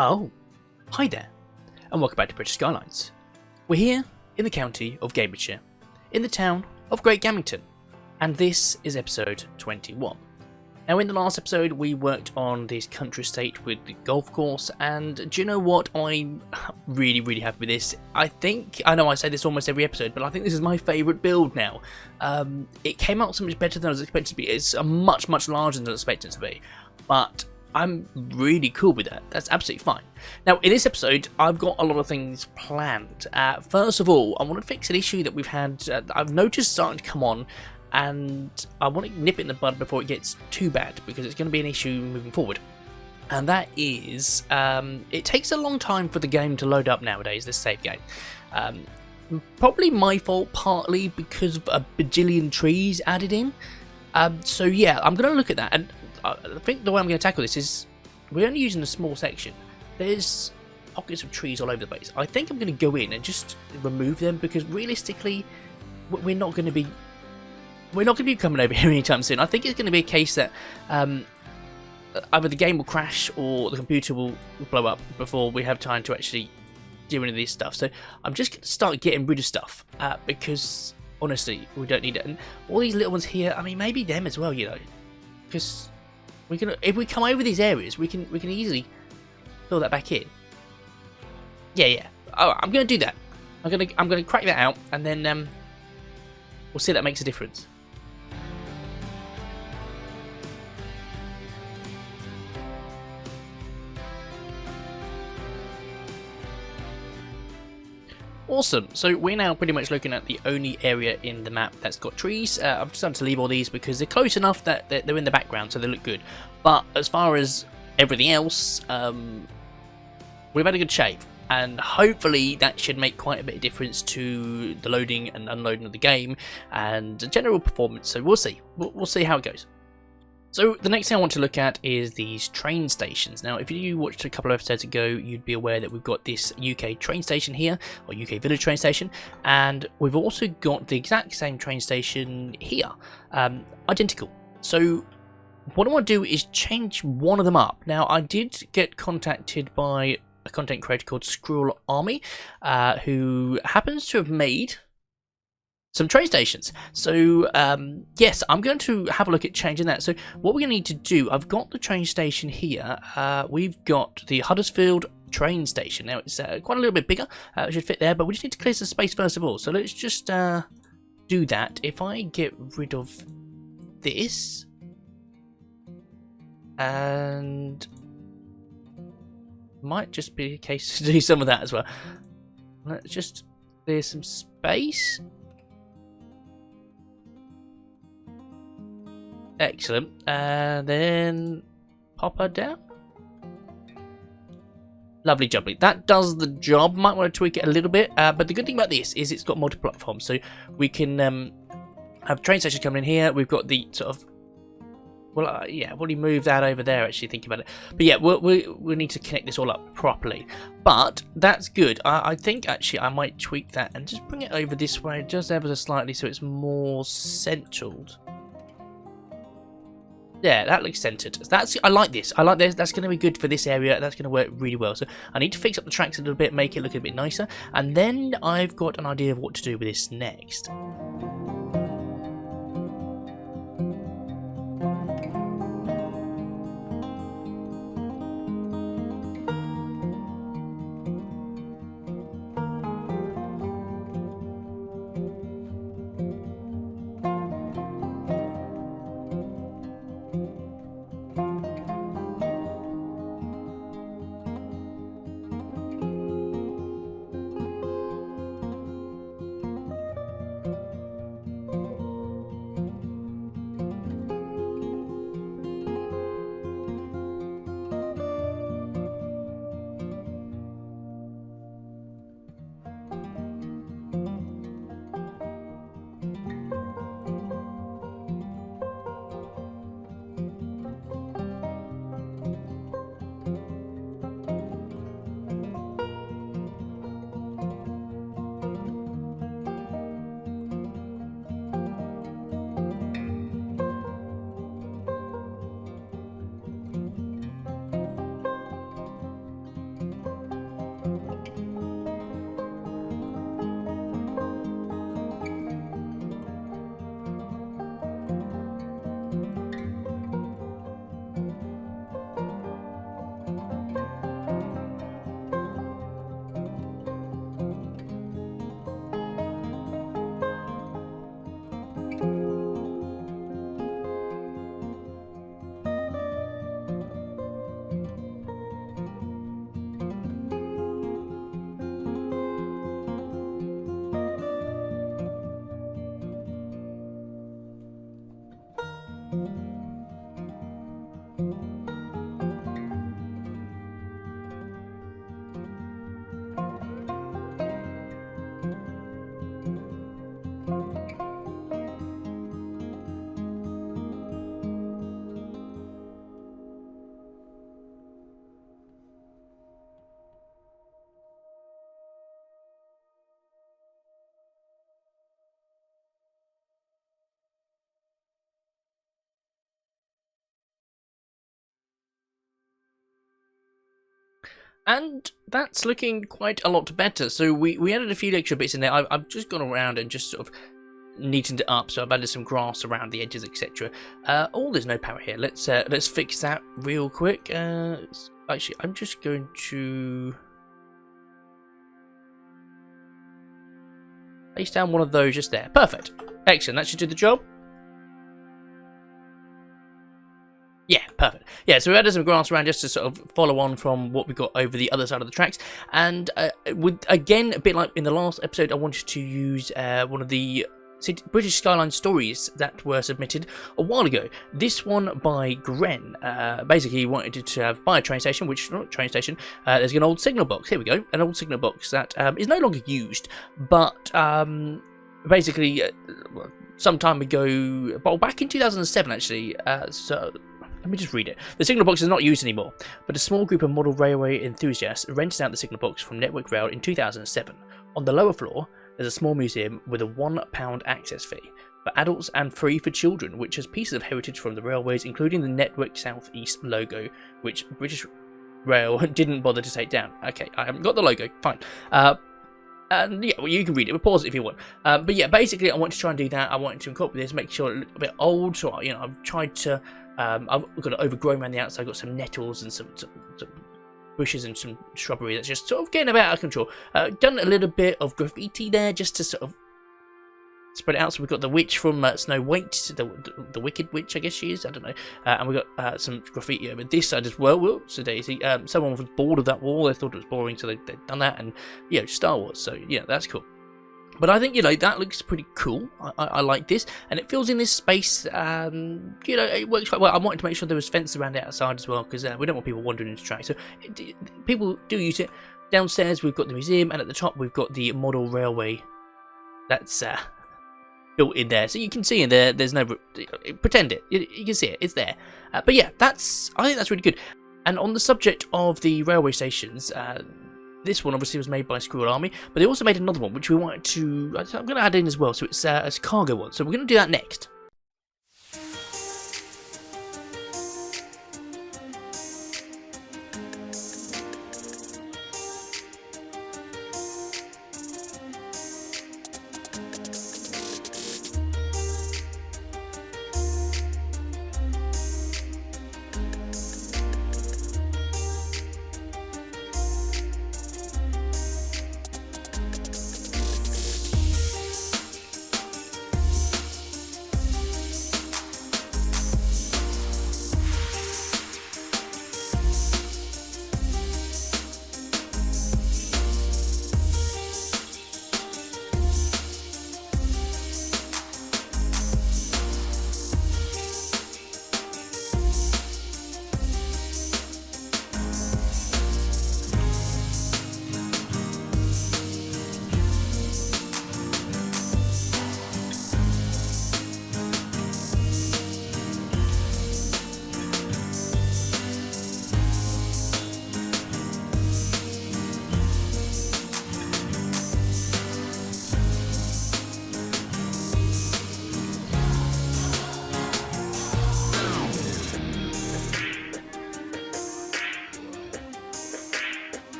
Oh, hi there, and welcome back to British Skylines. We're here in the county of Cambridgeshire, in the town of Great Gammington, and this is episode 21. Now, in the last episode, we worked on this country estate with the golf course, and do you know what? I'm really happy with this. I know I say this almost every episode, but I think this is my favourite build now. It came out so much better than I was expected to be. It's a much larger than I was expected to be, but I'm really cool with that. That's absolutely fine. Now, in this episode, I've got a lot of things planned. First of all, I want to fix an issue that we've had, I've noticed starting to come on, and I want to nip it in the bud before it gets too bad, because it's going to be an issue moving forward. And that is, it takes a long time for the game to load up nowadays, this save game. Probably my fault, partly because of a bajillion trees added in. So yeah, I'm going to look at that, and I think the way I'm going to tackle this is we're only using a small section. There's pockets of trees all over the place. I think I'm going to go in and just remove them, because realistically, we're not going to be coming over here anytime soon. I think it's going to be a case that either the game will crash or the computer will blow up before we have time to actually do any of this stuff. So I'm just going to start getting rid of stuff because honestly, we don't need it. And all these little ones here, I mean, maybe them as well, you know, because if we come over these areas, we can easily fill that back in. Yeah. Oh, I'm going to do that. I'm going to crack that out, and then we'll see if that makes a difference. Awesome, so we're now pretty much looking at the only area in the map that's got trees. I've decided to leave all these because they're close enough that they're in the background, so they look good. But as far as everything else, we've had a good shave, and hopefully that should make quite a bit of difference to the loading and unloading of the game and the general performance, so we'll see. We'll see how it goes. So the next thing I want to look at is these train stations. Now, if you watched a couple of episodes ago, you'd be aware that we've got this UK train station here, or UK village train station, and we've also got the exact same train station here, identical. So what I want to do is change one of them up. Now, I did get contacted by a content creator called Squirrel Army, who happens to have made some train stations. So yes, I'm going to have a look at changing that. So what we're going to need to do, I've got the train station here. We've got the Huddersfield train station. Now it's quite a little bit bigger. It should fit there, but we just need to clear some space first of all. So let's just do that. If I get rid of this, and might just be a case to do some of that as well. Let's just clear some space. Excellent. And then pop her down. Lovely jubbly. That does the job. Might want to tweak it a little bit. But the good thing about this is it's got multi-platform. So we can have train stations coming in here. We've got the sort of... Well, yeah, we'll move that over there, actually, thinking about it. But yeah, we'll need to connect this all up properly. But that's good. I think, actually, I might tweak that and just bring it over this way, just ever so slightly, so it's more centered. Yeah, that looks centered. I like this. I like this. That's going to be good for this area. That's going to work really well. So I need to fix up the tracks a little bit, make it look a bit nicer. And then I've got an idea of what to do with this next. And that's looking quite a lot better. So we added a few extra bits in there. I've just gone around and just sort of neatened it up. So I've added some grass around the edges, etc. Oh, there's no power here. Let's fix that real quick. Actually, I'm just going to place down one of those just there. Perfect. Excellent. That should do the job. Yeah, perfect. Yeah, so we added some grass around just to sort of follow on from what we got over the other side of the tracks. And with, again, a bit like in the last episode, I wanted to use one of the British Skylines stories that were submitted a while ago. This one by Gren. Basically, he wanted to buy a train station, which, not a train station, there's an old signal box. Here we go, an old signal box that is no longer used, but basically, some time ago, well, back in 2007 actually, so let me just read it. The signal box is not used anymore, but a small group of model railway enthusiasts rented out the signal box from Network Rail in 2007. On the lower floor, there's a small museum with a £1 access fee for adults and free for children, which has pieces of heritage from the railways, including the Network South East logo, which British Rail didn't bother to take down. Okay, I haven't got the logo, fine. And yeah, well, you can read it, but pause it if you want. But yeah, basically, I want to try and do that. I wanted to incorporate this, make sure it looked a bit old. So I've tried to. I've got it overgrown around the outside. I've got some nettles and some bushes and some shrubbery that's just sort of getting a bit out of control. Done a little bit of graffiti there just to sort of spread it out. So we've got the witch from Snow White, the wicked witch, I guess she is. I don't know. And we've got some graffiti over this side as well. Whoops, Daisy. Someone was bored of that wall. They thought it was boring, so they've done that. And yeah, Star Wars. So yeah, that's cool. But I think, that looks pretty cool. I like this. And it fills in this space. It works quite well. I wanted to make sure there was fence around the outside as well, because we don't want people wandering into track. So people do use it. Downstairs, we've got the museum. And at the top, we've got the model railway that's built in there. So you can see in there, there's no... Pretend it. You can see it. It's there. But yeah, I think that's really good. And on the subject of the railway stations... this one obviously was made by Squirrel Army, but they also made another one which we wanted to... I'm going to add in as well, so it's a cargo one. So we're going to do that next.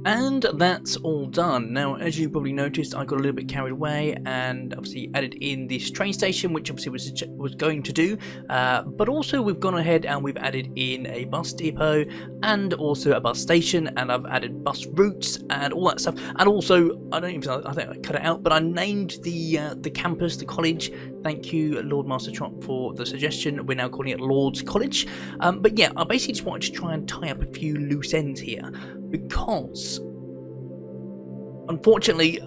And that's all done. Now, as you probably noticed, I got a little bit carried away and obviously added in this train station, which obviously was going to do. But also we've gone ahead and we've added in a bus depot and also a bus station, and I've added bus routes and all that stuff. And also, I think I cut it out, but I named the campus, the college. Thank you, Lord Master Trot, for the suggestion. We're now calling it Lord's College. But yeah, I basically just wanted to try and tie up a few loose ends here, because unfortunately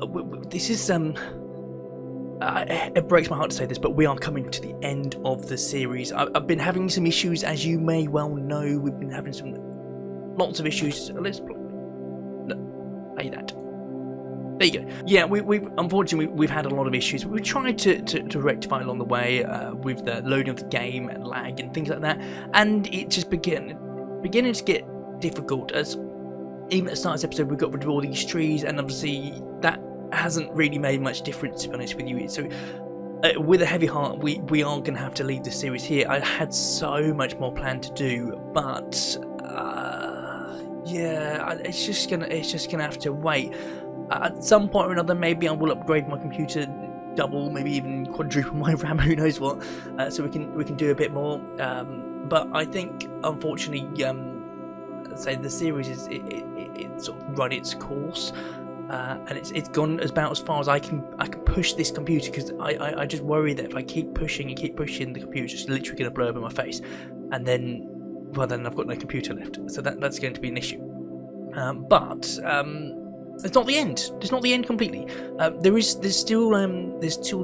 this is it breaks my heart to say this, but we are coming to the end of the series. I've been having some issues, as you may well know. We've been having lots of issues. Let's play that. There you go. Yeah, we've unfortunately had a lot of issues. We tried to rectify along the way with the loading of the game and lag and things like that, and it just beginning to get difficult, as even at the start of this episode we got rid of all these trees, and obviously that hasn't really made much difference, to be honest with you. So with a heavy heart, we are going to have to leave the series here. I had so much more planned to do, but yeah, it's just gonna have to wait. At some point or another, maybe I will upgrade my computer, double, maybe even quadruple my RAM, who knows what, so we can do a bit more. But I think, unfortunately, say the series it's sort of run its course, and it's gone about as far as I can push this computer, because I just worry that if I keep pushing, the computer's just literally going to blow up in my face, and then I've got no computer left. So that's going to be an issue. But it's not the end. It's not the end completely. There's still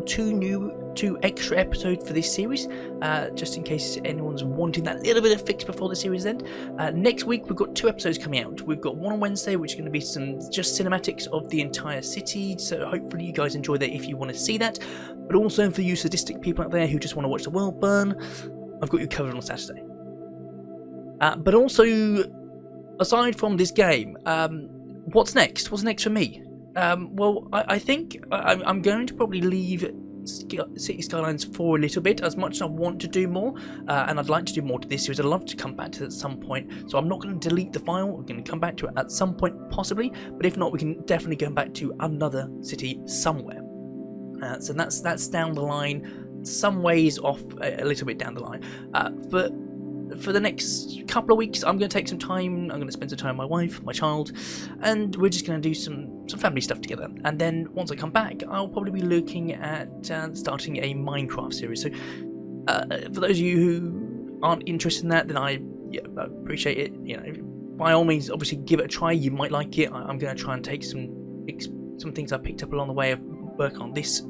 two extra episodes for this series, just in case anyone's wanting that little bit of fix before the series end. Next week we've got 2 episodes coming out. We've got one on Wednesday, which is going to be some just cinematics of the entire city, so hopefully you guys enjoy that if you want to see that. But also for you sadistic people out there who just want to watch the world burn, I've got you covered on Saturday. But also, aside from this game, what's next? What's next for me? Well, I think I'm going to probably leave City Skylines for a little bit, as much as I want to do more, and I'd like to do more to this series. I'd love to come back to it at some point, so I'm not going to delete the file. We're going to come back to it at some point, possibly, but if not, we can definitely go back to another city somewhere. So that's down the line, some ways off, a little bit down the line. But for the next couple of weeks, I'm going to take some time. I'm going to spend some time with my wife, my child, and we're just going to do some family stuff together. And then once I come back, I'll probably be looking at starting a Minecraft series. So for those of you who aren't interested in that, then I appreciate it. You know, by all means, obviously give it a try. You might like it. I'm going to try and take some things I picked up along the way of work on this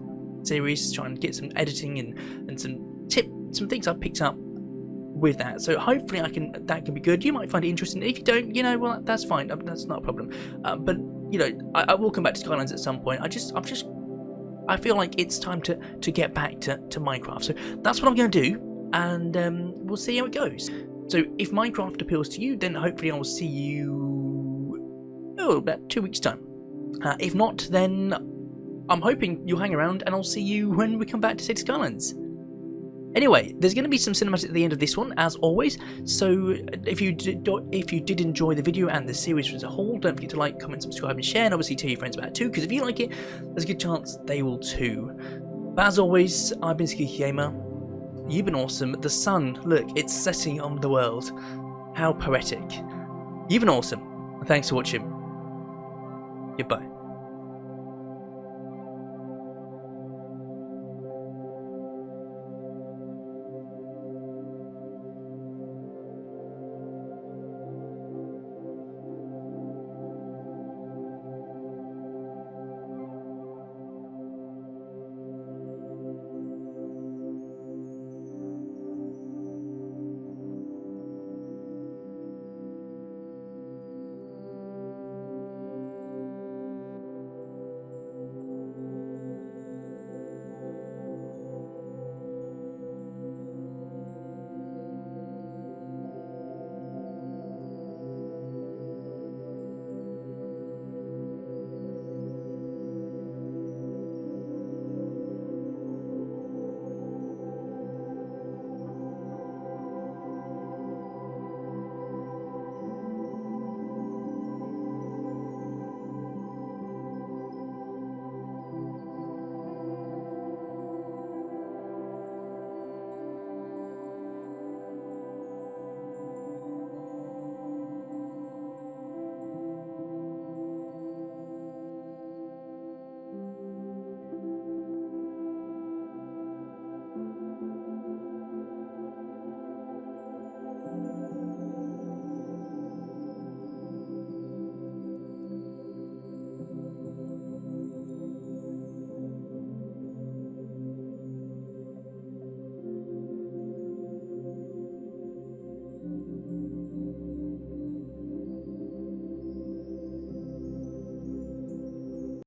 series, try and get some editing and some things I picked up with that. So hopefully that can be good. You might find it interesting. If you don't, you know, well, that's fine. That's not a problem. But you know, I will come back to Skylines at some point. I feel like it's time to get back to Minecraft. So that's what I'm going to do, and we'll see how it goes. So if Minecraft appeals to you, then hopefully I will see you about 2 weeks time. If not, then I'm hoping you'll hang around, and I'll see you when we come back to City Skylines. Anyway, there's going to be some cinematics at the end of this one, as always, so if you did enjoy the video and the series as a whole, don't forget to like, comment, subscribe and share, and obviously tell your friends about it too, because if you like it, there's a good chance they will too. But as always, I've been Ski Gamer, you've been awesome. The sun, look, it's setting on the world. How poetic. You've been awesome, and thanks for watching. Goodbye.